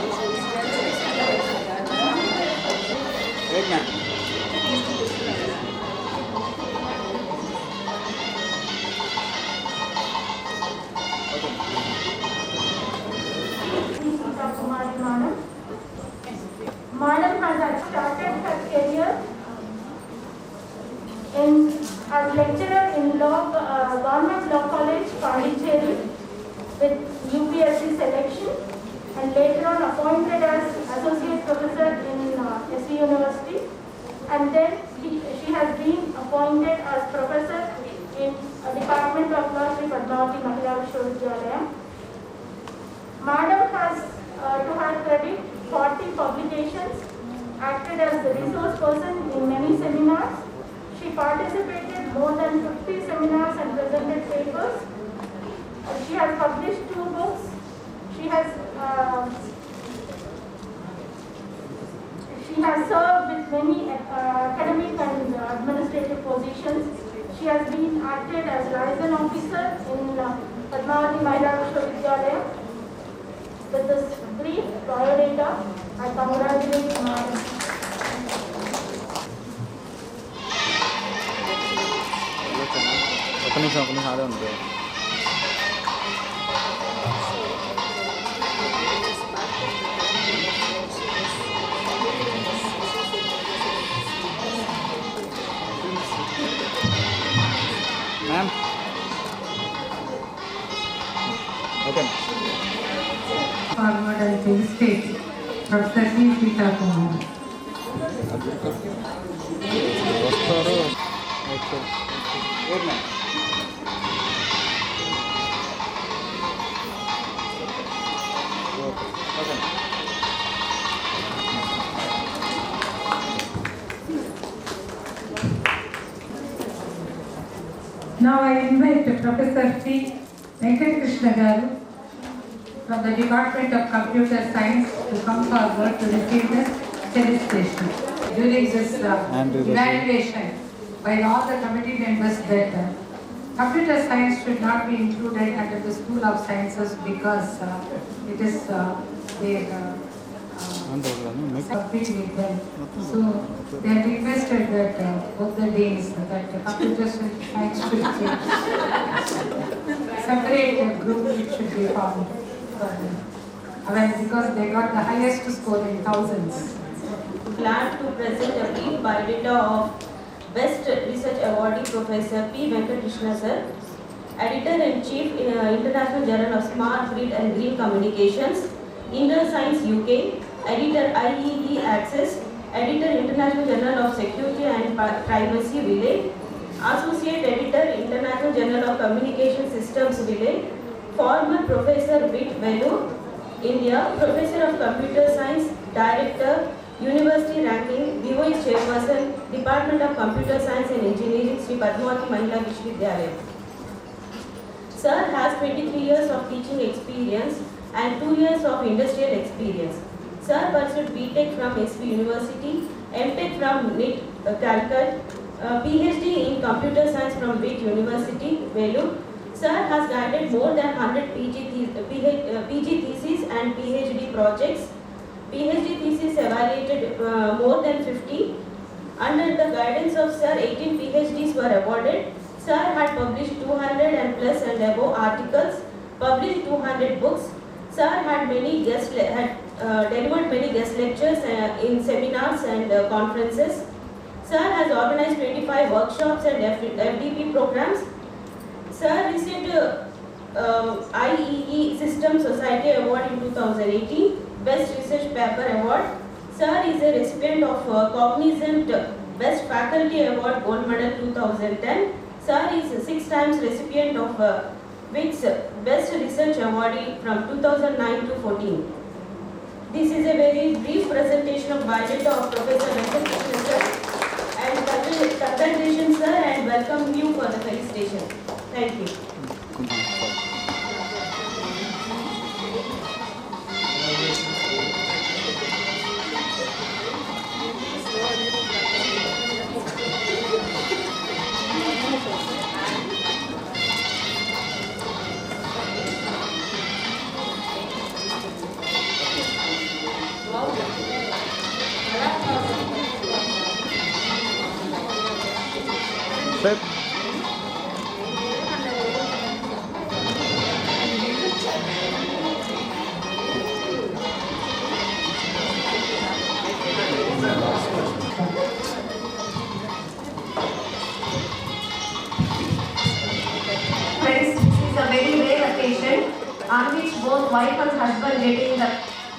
[SPEAKER 4] Wait ma'am.
[SPEAKER 13] Madam has started her career as lecturer in law, Government Law College, Pondicherry, with UPSC selection, and later on appointed as associate professor in SC University, and then she has been appointed as professor in Department of Law, Sri PADMAVATI Mahila Visvavidyalayam. Madam has, to her credit, 40 publications, acted as the resource person in many seminars. She participated more than 50 seminars and presented papers. She has published 2 books. She has served with many academic and administrative positions. She has been acted as liaison officer in PADMAVATI Mahila Visvavidyalayam. With this brief biodata, I congratulate Madam.
[SPEAKER 4] ఒక నిమిషం ఆడే ఉంది. Ma'am okay.
[SPEAKER 2] Forward and to state, Professor Tirupati.
[SPEAKER 4] వస్తారు. Okay. Wait ma'am. Okay.
[SPEAKER 2] Now I invite Professor P. Venkatrishna Garu from the Department of Computer Science to come forward to receive the felicitation. During this evaluation by all the committee members that computer science should not be included under the School of Sciences because it is compete with them. So they have requested that both the days that the computer science should be separate group which should be formed for them. Because they got the highest score in thousands.
[SPEAKER 11] Glad to present a brief biodata of Best Research Awardee Professor P. Venkatrishna Sir, Editor-in-Chief in International Journal of Smart Grid and Green Communications, Inter Science UK, Editor IEE Access, Editor International Journal of Security and Privacy Village, Associate Editor International Journal of Communication Systems Village, former Professor with Velu, India, Professor of Computer Science, Director, University Ranking, DOE Chairperson, Department of Computer Science and Engineering, Sri PADMAVATI Mahila Visvavidyalayam. Sir has 23 years of teaching experience and 2 years of industrial experience. Sir pursued BTech from SV University, MTech from NIT Calcutta, PhD in Computer Science from WIT University, Vellore. Sir has guided more than 100 PG theses and PhD projects. PhD thesis evaluated more than 50. Under the guidance of Sir, 18 PhDs were awarded. Sir had published 200 and plus and above articles, published 200 books. Sir had delivered many guest lectures in seminars and conferences. Sir has organized 25 workshops and FDP programs. Sir received IEE System Society Award in 2018, Best Research Paper Award. Sir is a recipient of Cognizant Best Faculty Award Gold Medal 2010. Sir is 6 times recipient of WIT's Best Research Awardee from 2009 to 14. This is a very brief presentation of biodata of Professor Venkatakrishnan sir. And congratulations sir and welcome you for the felicitation. Thank you.
[SPEAKER 4] Sir.
[SPEAKER 1] Friends, this is a very rare occasion on which both wife and husband getting the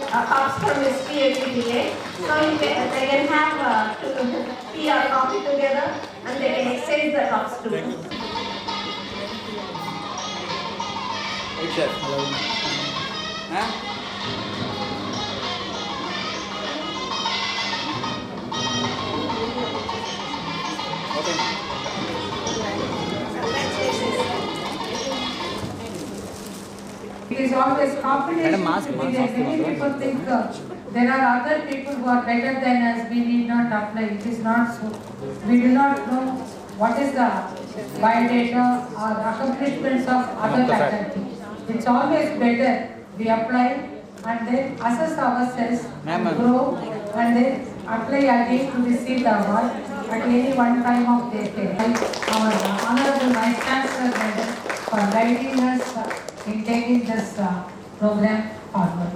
[SPEAKER 1] cups from SPMVV. So they can have tea or coffee together and they can exchange the cups too.
[SPEAKER 4] Right, sir. Huh? Okay.
[SPEAKER 12] It is always competition. Many people think there are other people who are better than us, we need not apply. It is not so. We do not know what is the biodata or accomplishments of other faculty. It's always better we apply and then assess ourselves and grow and then apply again to receive the award at any one time of their career. Our Honorable Vice Chancellor Madam for guiding us in taking this program forward.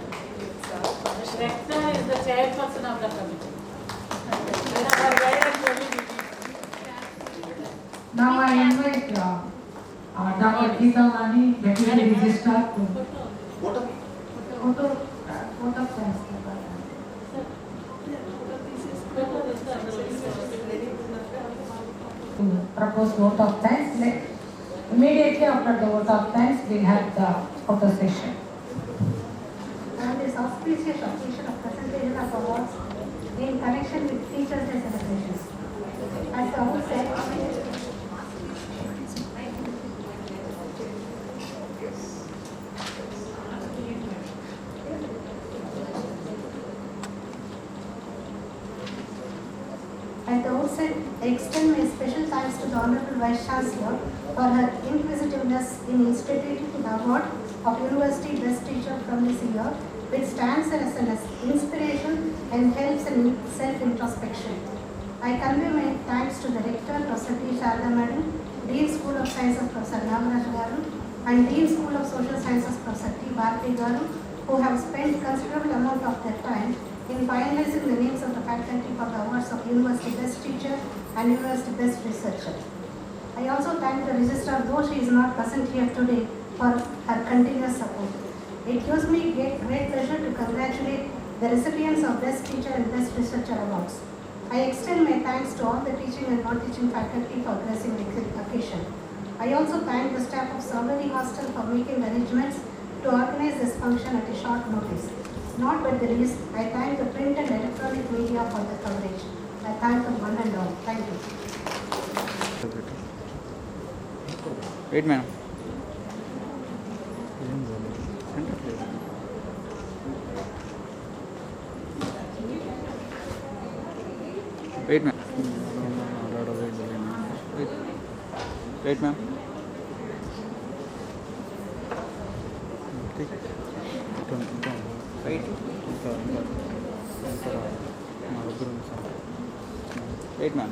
[SPEAKER 11] Rector is the chairperson of the committee.
[SPEAKER 12] Now I invite Dr. Geeta Mani, Deputy Registrar, to photo to propose vote of thanks. Immediately after the vote of thanks, we have the photo session.
[SPEAKER 14] On this auspicious occasion of presentation of awards in connection with Teachers' Day celebrations. At the outset, I extend my special thanks to the Honorable Vice Chancellor for her inquisitiveness in instituting the award of University Best Teacher from this year, which stands as an inspiration and helps in self-introspection. I convey my thanks to the Rector, Professor T. Sharda Madam, Dean School of Sciences, Professor Nagaraj Garu, and Dean School of Social Sciences, Professor T. Bharati Garu, who have spent considerable amount of their time in finalizing the names of the faculty for the awards of University Best Teacher and University Best Researcher. I also thank the Registrar, though she is not present here today, for her continuous support. It gives me great pleasure to congratulate the recipients of Best Teacher and Best Researcher awards. I extend my thanks to all the teaching and non-teaching faculty for gracing the occasion. I also thank the staff of Savari Hostel for making arrangements to organize this function at a short notice. Not but the least, I thank the print and electronic media for the coverage. I thank them one and all. Thank you.
[SPEAKER 4] Wait, ma'am. Wait, ma'am. Wait, ma'am. Wait, ma'am.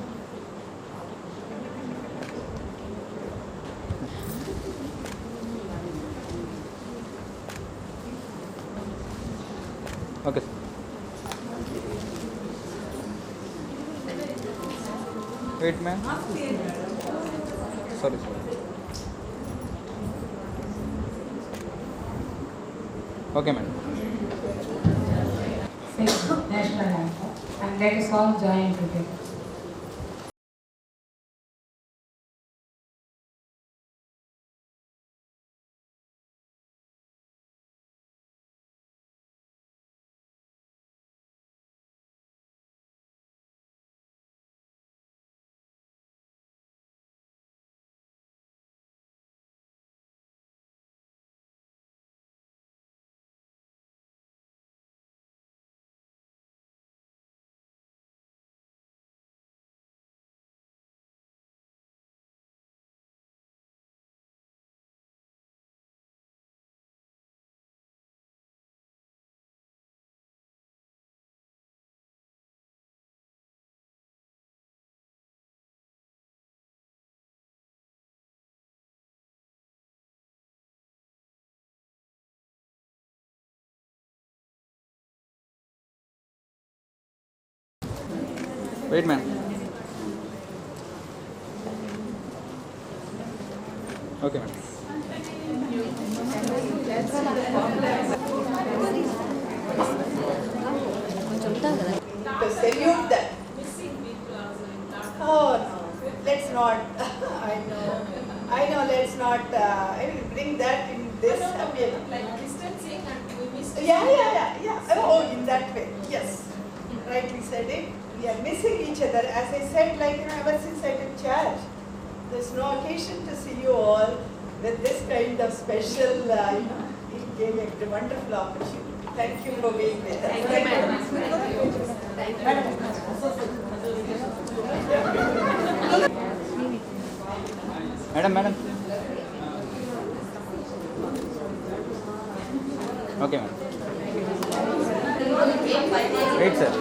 [SPEAKER 4] Okay. Wait, ma'am. Sorry. Okay, ma'am.
[SPEAKER 12] National anthem, and let us all join together.
[SPEAKER 4] Wait, man. Okay, man.
[SPEAKER 15] To salute them. Oh no, let's not. I know, let's not bring that in this.
[SPEAKER 6] Like distancing and we missed.
[SPEAKER 15] Yeah. Oh, in that way, yes. Rightly said it. We are missing each other. As I said, ever since I took charge, there's no occasion to see you all with this kind of special, it gave a wonderful opportunity. Thank you for being there.
[SPEAKER 6] Thank you, madam.
[SPEAKER 4] Madam. Okay, ma'am. Wait, sir.